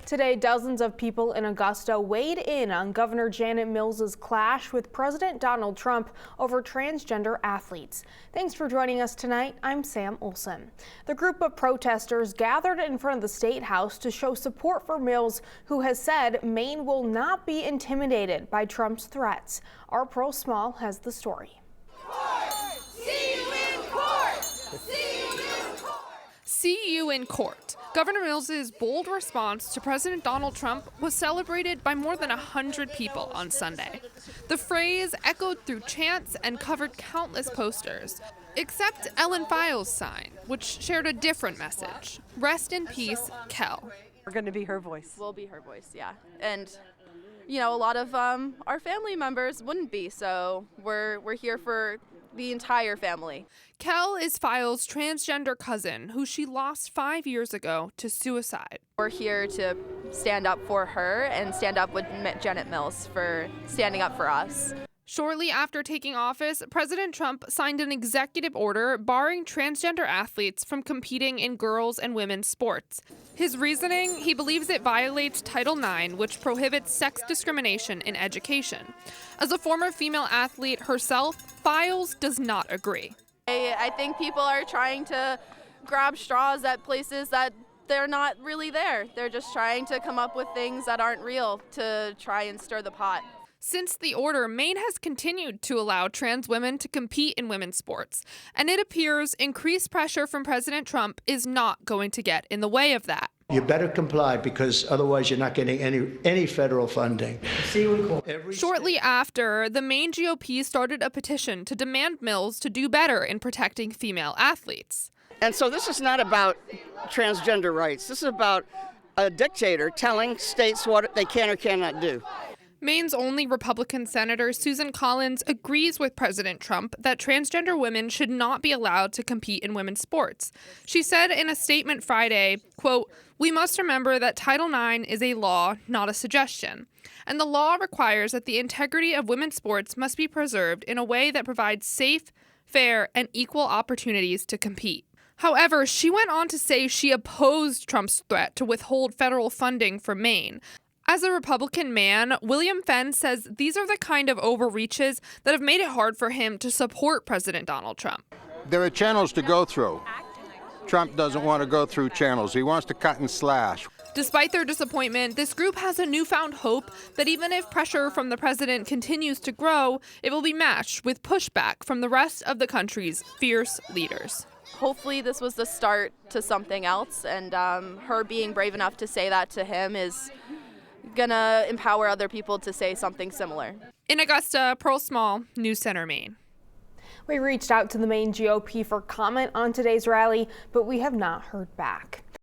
Today, dozens of people in Augusta weighed in on Governor Janet Mills's clash with President Donald Trump over transgender athletes. Thanks for joining us tonight. I'm Sam Olson. The group of protesters gathered in front of the State House to show support for Mills, who has said Maine will not be intimidated by Trump's threats. Our Pearl Small has the story. See you in court! See you in court! See you in court. Governor Mills's bold response to President Donald Trump was celebrated by more than 100 people on Sunday. The phrase echoed through chants and covered countless posters, except Ellen Files' sign, which shared a different message. Rest in peace, Kel. We're going to be her voice. We'll be her voice, yeah. And, you know, a lot of our family members wouldn't be, so we're here for the entire family. Kel is Files' transgender cousin, who she lost 5 years ago to suicide. We're here to stand up for her and stand up with Janet Mills for standing up for us. Shortly after taking office, President Trump signed an executive order barring transgender athletes from competing in girls' and women's sports. His reasoning, he believes it violates Title IX, which prohibits sex discrimination in education. As a former female athlete herself, Files does not agree. I think people are trying to grab straws at places that they're not really there. They're just trying to come up with things that aren't real to try and stir the pot. Since the order, Maine has continued to allow trans women to compete in women's sports, and it appears increased pressure from President Trump is not going to get in the way of that. You better comply, because otherwise you're not getting any federal funding. See you in court. Shortly after, the Maine GOP started a petition to demand Mills to do better in protecting female athletes. And so this is not about transgender rights. This is about a dictator telling states what they can or cannot do. Maine's only Republican Senator Susan Collins agrees with President Trump that transgender women should not be allowed to compete in women's sports. She said in a statement Friday, quote, "We must remember that Title IX is a law, not a suggestion. And the law requires that the integrity of women's sports must be preserved in a way that provides safe, fair, and equal opportunities to compete." However, she went on to say she opposed Trump's threat to withhold federal funding for Maine. As a Republican man, William Fenn says these are the kind of overreaches that have made it hard for him to support President Donald Trump. There are channels to go through. Trump doesn't want to go through channels. He wants to cut and slash. Despite their disappointment, this group has a newfound hope that even if pressure from the president continues to grow, it will be matched with pushback from the rest of the country's fierce leaders. Hopefully this was the start to something else, and her being brave enough to say that to him is gonna empower other people to say something similar. In Augusta, Pearl Small, News Center, Maine. We reached out to the Maine GOP for comment on today's rally, but we have not heard back.